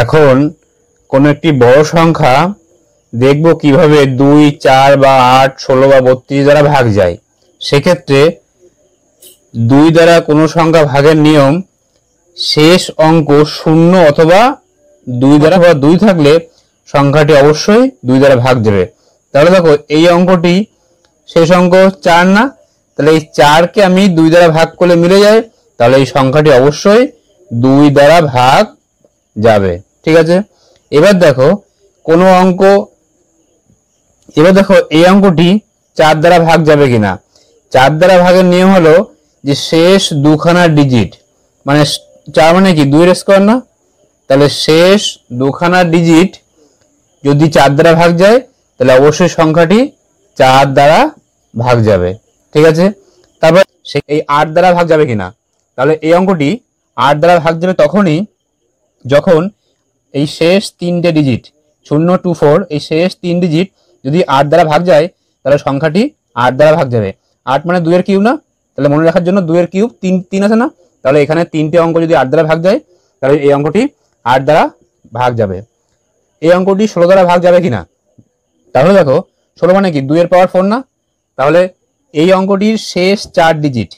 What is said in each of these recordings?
এখন কোন একটি বড় সংখ্যা দেখব কিভাবে 2, 4 বা 8, 16 বা 32 দ্বারা ভাগ যায়। সেক্ষেত্রে 2 দ্বারা কোনো সংখ্যা ভাগের নিয়ম, শেষ অঙ্ক 0 অথবা 2 দ্বারা বা 2 থাকলে সংখ্যাটি অবশ্যই 2 দ্বারা ভাগ যাবে। তাহলে দেখো এই অঙ্কটি শেষ অঙ্ক 4 না, তাহলে এই 4 কে আমি 2 দ্বারা ভাগ করলে মিলে যায়, তাহলে এই সংখ্যাটি অবশ্যই 2 দ্বারা ভাগ যাবে। ঠিক আছে, এবার দেখো কোনো অঙ্ক, এবার দেখো এই অঙ্কটি 4 দ্বারা ভাগ যাবে কিনা। 4 দ্বারা ভাগের নিয়ম হলো যে শেষ দুখানা ডিজিট, মানে 4 মানে কি 2 এর স্কয়ার না, তাহলে শেষ দুখানা ডিজিট যদি 4 দ্বারা ভাগ যায় তাহলে অবশ্যই সংখ্যাটি 4 দ্বারা ভাগ যাবে। ঠিক আছে, তারপর এই 8 দ্বারা ভাগ যাবে কিনা, তাহলে এই অঙ্কটি 8 দ্বারা ভাগ যাবে তখনই যখন এই শেষ 3টে ডিজিট 0, 2, 4 এই শেষ 3 ডিজিট যদি 8 দ্বারা ভাগ যায় তাহলে সংখ্যাটি 8 দ্বারা ভাগ যাবে। 8 মানে 2 এর কিউব না, তাহলে মনে রাখার জন্য 2 এর কিউব 3 আছে না, তাহলে এখানে 3টে অঙ্ক যদি 8 দ্বারা ভাগ যায় তাহলে এই অঙ্কটি 8 দ্বারা ভাগ যাবে। এই অঙ্কটি 16 দ্বারা ভাগ যাবে কিনা, তাহলে দেখো 16 মানে কি 2 এর পাওয়ার 4 না, তাহলে এই অঙ্কটির শেষ 4 ডিজিট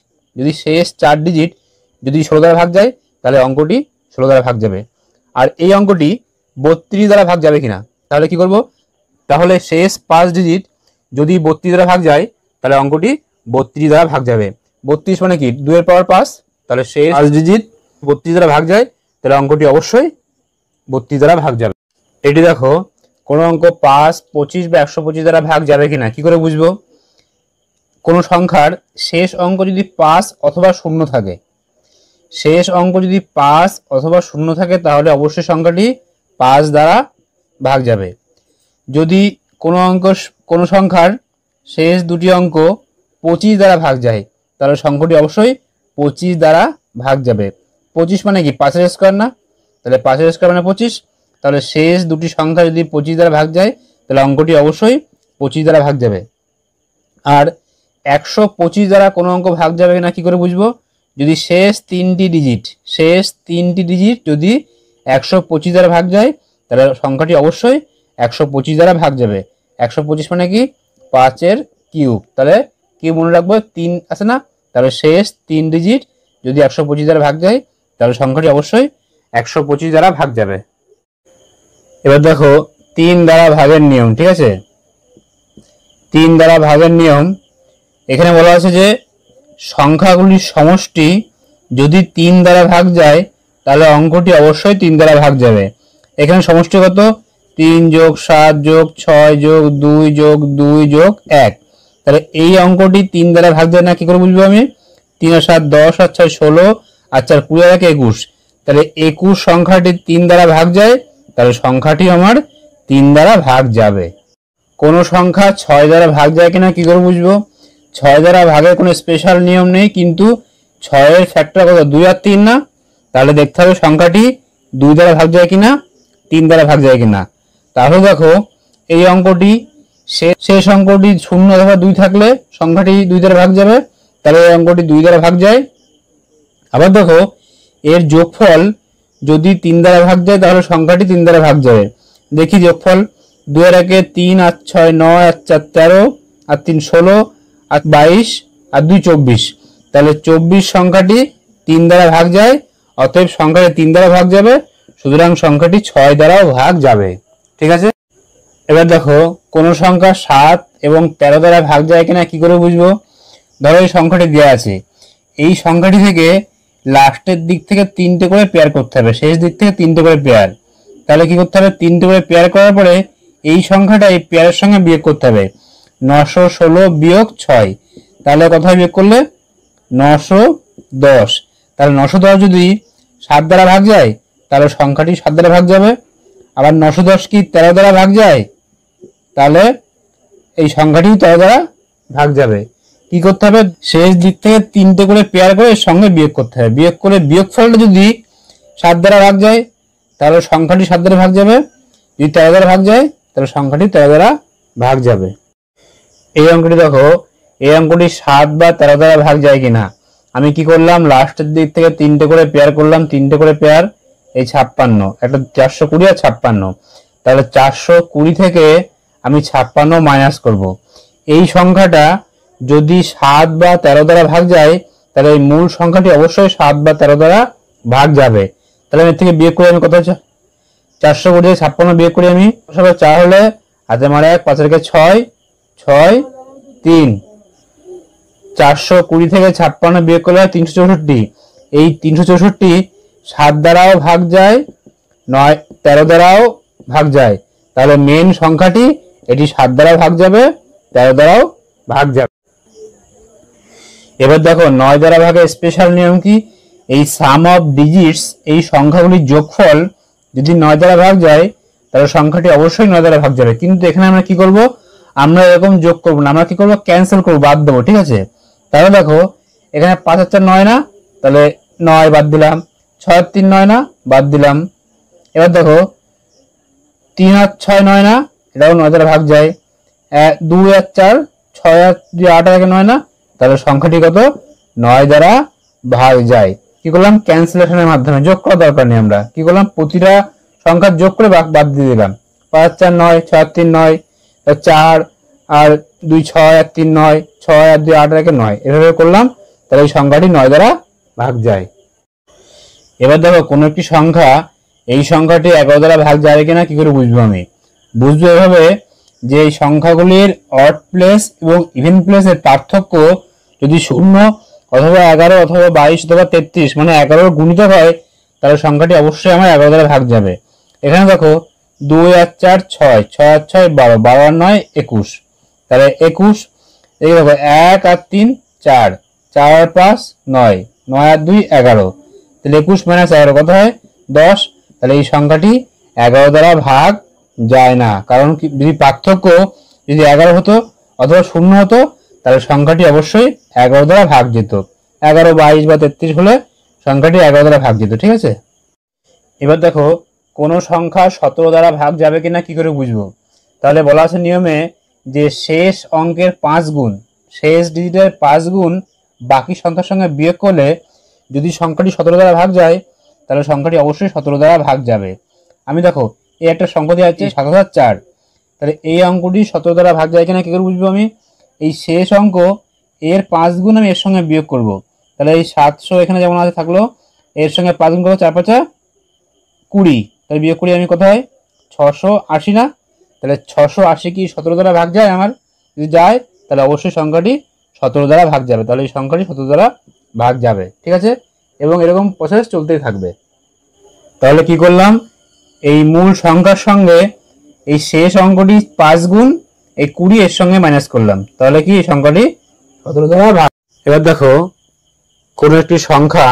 যদি 16 দ্বারা ভাগ যায় তাহলে অঙ্কটি 16 দ্বারা ভাগ যাবে। আর এই অঙ্কটি 32 দ্বারা ভাগ যাবে কিনা, তাহলে কি করব, তাহলে শেষ 5 ডিজিট যদি 32 দ্বারা ভাগ যায় তাহলে অঙ্কটি 32 দ্বারা ভাগ যাবে। 32 মানে কি 2 এর পাওয়ার 5, তাহলে শেষ 5 ডিজিট 32 দ্বারা ভাগ যায় তাহলে অঙ্কটি অবশ্যই 32 দ্বারা ভাগ যাবে। এটি দেখো কোনো অঙ্ক 5, 25 বা 125 দ্বারা ভাগ যাবে কিনা কি করে বুঝবো। কোন সংখ্যার শেষ অঙ্ক যদি 5 অথবা 0 থাকে, শেষ অঙ্ক যদি 5 অথবা 0 থাকে তাহলে অবশ্যই সংখ্যাটি 5 দ্বারা ভাগ যাবে। যদি কোনো সংখ্যার শেষ দুটি অঙ্ক 25 দ্বারা ভাগ যায় তাহলে সংখ্যাটি অবশ্যই 25 দ্বারা ভাগ যাবে। 25 মানে কি 5 এর স্কয়ার না, তাহলে 5 এর স্কয়ার মানে 25, তাহলে শেষ দুটি সংখ্যা যদি 25 দ্বারা ভাগ যায় তাহলে অঙ্কটি অবশ্যই 25 দ্বারা ভাগ যাবে। আর 125 দ্বারা কোনো অঙ্ক ভাগ যাবে না কি করে বুঝবো, যদি শেষ 3টি ডিজিট যদি 125 দ্বারা ভাগ যায় তাহলে সংখ্যাটি অবশ্যই 125 দ্বারা ভাগ যাবে। 125 মানে কি 5 এর কিউব, তাহলে কিউব মনে রাখবো 3 আছে না, তাহলে শেষ 3 ডিজিট যদি 125 দ্বারা ভাগ যায় তাহলে সংখ্যাটি অবশ্যই 125 দ্বারা ভাগ যাবে। এবার দেখো 3 দ্বারা ভাগের নিয়ম। ঠিক আছে, 3 দ্বারা ভাগের নিয়ম এখানে বলা আছে যে সংখ্যাগুলির সমষ্টি যদি 3 দ্বারা ভাগ যায় তাহলে অঙ্কটি অবশ্যই 3 দ্বারা ভাগ যাবে। এখানে সমষ্টি কত, 3 + 7 + 6 + 2 + 2 + 1, তাহলে এই অঙ্কটি 3 দ্বারা ভাগ যায় না কি করে বুঝবো আমি, 3 আর 7 10 আর 6 16 আর 4 20 আর 1 21, তাহলে 21 সংখ্যাটি 3 দ্বারা ভাগ যায় তাহলে সংখ্যাটি আমার 3 দ্বারা ভাগ যাবে। কোন সংখ্যা 6 দ্বারা ভাগ যায় কিনা কি করে বুঝবো, 6 দ্বারা ভাগের কোনো স্পেশাল নিয়ম নেই, কিন্তু 6 এর ফ্যাক্টর কত 2 আর 3 না, তাহলে দেখতে হবে সংখ্যাটি 2 দ্বারা ভাগ যায় কিনা 3 দ্বারা ভাগ যায় কিনা। তাহলে দেখো এই অঙ্কটি শেষ অঙ্কটি 0 অথবা 2 থাকলে সংখ্যাটি 2 দ্বারা ভাগ যাবে, তাহলে এই অঙ্কটি 2 দ্বারা ভাগ যায়। আবার দেখো এর যোগফল যদি 3 দ্বারা ভাগ যায় তাহলে সংখ্যাটি 3 দ্বারা ভাগ যাবে। দেখি যোগফল, 2 এর 1 3 আর 6 9 আর 4 13 আর 3 16 আর 22 আর 2 24, তাহলে 24 সংখ্যাটি 3 দ্বারা ভাগ যায়, অতএব সংখ্যাটি 3 দ্বারা ভাগ যাবে, সুতরাং সংখ্যাটি 6 দ্বারাও ভাগ যাবে। ঠিক আছে, এবার দেখো কোন সংখ্যা 7 এবং 13 দ্বারা ভাগ যায় কিনা কি করে বুঝবো। ধরো এই সংখ্যাটি দেওয়া আছে, এই সংখ্যাটি থেকে লাস্টের দিক থেকে 3টে করে পেয়ার করতে হবে, শেষ দিক থেকে 3টে করে পেয়ার, তাহলে কি করতে হবে 3টে করে পেয়ার করার পরে এই সংখ্যাটা এই পেয়ারের সঙ্গে বিয়োগ করতে হবে। 916 - 6, তাহলে কোথায় বিয়োগ করলে 910, তাহলে 910 যদি 7 দ্বারা ভাগ যায় তাহলে সংখ্যাটি 7 দ্বারা ভাগ যাবে। আবার 910 কি 13 দ্বারা ভাগ যায়, তাহলে এই সংখ্যাটি 13 দ্বারা ভাগ যাবে। কি করতে হবে, শেষ দিক থেকে 3টে করে পেয়ার করে এর সঙ্গে বিয়োগ করতে হবে, বিয়োগ করে বিয়োগফলটা যদি 7 দ্বারা ভাগ যায় তাহলে সংখ্যাটি 7 দ্বারা ভাগ যাবে, যদি 13 দ্বারা ভাগ যায় তাহলে সংখ্যাটি 13 দ্বারা ভাগ যাবে। এই অঙ্কটি দেখো, এই অঙ্কটি 7 বা 13 দ্বারা ভাগ যায় কিনা। আমি কি করলাম, লাস্টের দিক থেকে 3টে করে পেয়ার করলাম, 3টে করে পেয়ার, এই 56, একটা 420 আর 56, তাহলে 420 থেকে আমি 56 মাইনাস করব। এই সংখ্যাটা যদি 7 বা 13 দ্বারা ভাগ যায় তাহলে এই মূল সংখ্যাটি অবশ্যই 7 বা 13 দ্বারা ভাগ যাবে। তাহলে এর থেকে বিয়োগ করে আমি কত হচ্ছে 420 থেকে 56 বিয়োগ করি আমি, 4 হলে হাতে মারে 1, 5 রেখে 6, 6, 3, 420 থেকে 56 বিয়োগ করলে 364। এই 364 7 দ্বারাও ভাগ যায়, 9 13 দ্বারাও ভাগ যায়। তাহলে মেন সংখ্যাটি এটি 7 দ্বারা ভাগ যাবে, 13 দ্বারাও ভাগ যাবে। এবার দেখো 9 দ্বারা ভাগের স্পেশাল নিয়ম কি, এই সাম অফ ডিজিটস এই সংখ্যাগুলির যোগফল যদি 9 দ্বারা ভাগ যায় তাহলে সংখ্যাটি অবশ্যই 9 দ্বারা ভাগ যাবে। কিন্তু এখানে আমরা কি করব, আমরা এরকম যোগ করব না, আমরা কি করব ক্যান্সেল করব, বাদ দেবো। ঠিক আছে, তাহলে দেখো এখানে 5 আর 4 9 না, তাহলে 9 বাদ দিলাম, 6 আর 3 9 না, বাদ দিলাম। এবার দেখো 3 আর 6 9 না, এটাও 9 দ্বারা ভাগ যায়। 2 আর 4, 6 আর 2 8 আর 9 না, তাহলে সংখ্যাটি কত 9 দ্বারা ভাগ যায়। কি করলাম, ক্যান্সেলেশনের মাধ্যমে, যোগ করা দরকার নেই, আমরা কি করলাম প্রতিটা সংখ্যা যোগ করে বাদ দিয়ে দিলাম। 5 আর 4 9, 6 আর 3 9, 4 আর 2 6 আর 3 9, 6 আর 2 8 আর 9, এভাবে করলাম, তাহলে এই সংখ্যাটি 9 দ্বারা ভাগ যায়। এবার দেখো কোন একটি সংখ্যা এই সংখ্যাটি 11 দ্বারা ভাগ যাবে কিনা কি করে বুঝবো, আমি বুঝবো এভাবে যে এই সংখ্যাগুলির অড প্লেস এবং ইভেন প্লেসের পার্থক্য যদি 0 অথবা 11 অথবা 22 অথবা 33 মানে 11 গুণিতক হয় তাহলে সংখ্যাটি অবশ্যই আমার 11 দ্বারা ভাগ যাবে। এখানে দেখো 2 আর 4 6, 6 আর 6 12, 12 আর 9 21, তাহলে 21। এই দেখো 1 আর 3 4, 4 আর 5 9, 9 আর 2 11, তাহলে 21 মাইনাস 11 কত হয় 10। তাহলে এই সংখ্যাটি 11 দ্বারা ভাগ যায় না, কারণ যদি পার্থক্য যদি 11 হতো অথবা 0 হতো তাহলে সংখ্যাটি অবশ্যই 11 দ্বারা ভাগ যেত। 11 22 বা 33 হলে সংখ্যাটি 11 দ্বারা ভাগ যেত। ঠিক আছে, এবার দেখো কোন সংখ্যা 17 দ্বারা ভাগ যাবে কিনা কি করে বুঝবো, তাহলে বলা আছে নিয়মে যে শেষ অঙ্কের 5 গুণ, শেষ ডিজিটের 5 গুণ বাকি সংখ্যার সঙ্গে বিয়োগ করলে যদি সংখ্যাটি 17 দ্বারা ভাগ যায় তাহলে সংখ্যাটি অবশ্যই 17 দ্বারা ভাগ যাবে। আমি দেখো এই একটা সংখ্যা দিয়ে আছে 7004, তাহলে এই অঙ্কটি 17 দ্বারা ভাগ যায় কিনা কি করে বুঝবো, আমি এই শেষ অঙ্ক এর 5 গুণ আমি এর সঙ্গে বিয়োগ করব। তাহলে এই 700 এখানে যেমন আছে থাকলো, এর সঙ্গে 5 গুণ করবো 4 5 20, তাহলে বিয়োগ করি আমি কত হয় 680 না, তাহলে 680 কি 17 দ্বারা ভাগ যায় আমার, যদি যায় তাহলে অবশ্যই সংখ্যাটি 17 দ্বারা ভাগ যাবে, তাহলে এই সংখ্যাটি 17 দ্বারা ভাগ যাবে। ঠিক আছে, এবং এরকম প্রসেস চলতেই থাকবে। তাহলে কি করলাম, এই মূল সংখ্যার সঙ্গে এই শেষ অঙ্কটি 5 গুণ এই 20 এর সঙ্গে মাইনাস করলাম, তাহলে কি এই সংখ্যাটি 17 দ্বারা ভাগ। এবার দেখো কোন একটি সংখ্যা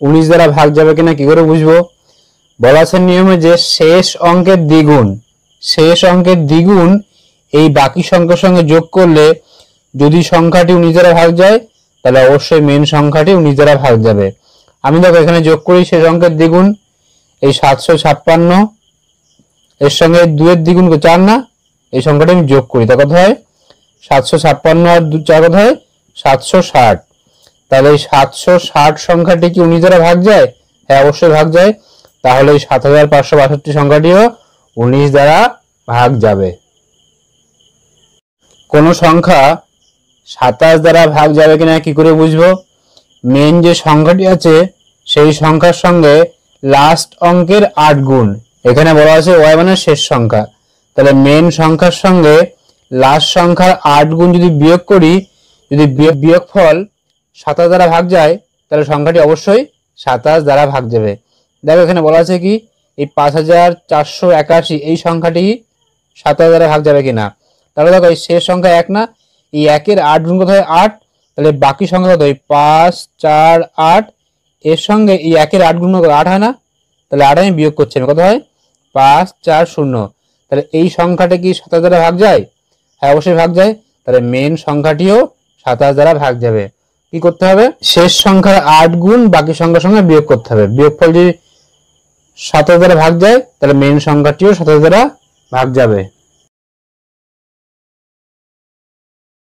19 দ্বারা ভাগ যাবে কিনা কি করে বুঝবো, বলা আছে নিয়মে যে শেষ অঙ্কের দ্বিগুণ, শেষ অঙ্কের দ্বিগুণ এই বাকি সংখ্যার সঙ্গে যোগ করলে যদি সংখ্যাটি 19 দ্বারা ভাগ যায় তাহলে অবশ্যই মেন সংখ্যাটি 19 দ্বারা ভাগ যাবে। আমি দেখো এখানে যোগ করি শেষ অঙ্কের দ্বিগুণ, এই 756 এর সঙ্গে 2 এর দ্বিগুণ 4 না, এই সংখ্যাটি আমি যোগ করি, তা কত হয় 756 আর 2 4 কত হয় 760। তাহলে এই 760 সংখ্যাটি কি 19 দ্বারা ভাগ যায়, হ্যাঁ অবশ্যই ভাগ যায়, তাহলে এই 7562 সংখ্যাটিও 19 দ্বারা ভাগ যাবে। কোন সংখ্যা 27 দ্বারা ভাগ যাবে কিনা কি করে বুঝবো, মেন যে সংখ্যাটি আছে সেই সংখ্যার সঙ্গে লাস্ট অঙ্কের 8 গুণ, এখানে বলা আছে y মানে শেষ সংখ্যা, তাহলে মেন সংখ্যার সঙ্গে লাস্ট সংখ্যার 8 গুণ যদি বিয়োগ করি, যদি বিয়োগফল 27 দ্বারা ভাগ যায় তাহলে সংখ্যাটি অবশ্যই 27 দ্বারা ভাগ যাবে। দেখো এখানে বলা আছে কি এই 5481 এই সংখ্যাটি 27 দ্বারা ভাগ যাবে কিনা, তাহলে দেখো এই শেষ সংখ্যা 1 না, এই 1 এর 8 গুণ কত হয় 8, তাহলে বাকি সংখ্যা কত হয় 5 4 8, এর সঙ্গে এই 1 এর 8 গুণ 8 হয় না, তাহলে 8 আমি বিয়োগ করছি কত হয় 5 4 0, তাহলে এই সংখ্যাটা কি 27 দ্বারা ভাগ যায়, হ্যাঁ অবশ্যই ভাগ যায়, তাহলে মেন সংখ্যাটিও 27 দ্বারা ভাগ যাবে। কি করতে হবে, শেষ সংখ্যার 8 গুণ বাকি সংখ্যার সঙ্গে বিয়োগ করতে হবে, বিয়োগফল যদি 27 দ্বারা ভাগ যায় তাহলে মেন সংখ্যাটিও 27 দ্বারা ভাগ যাবে।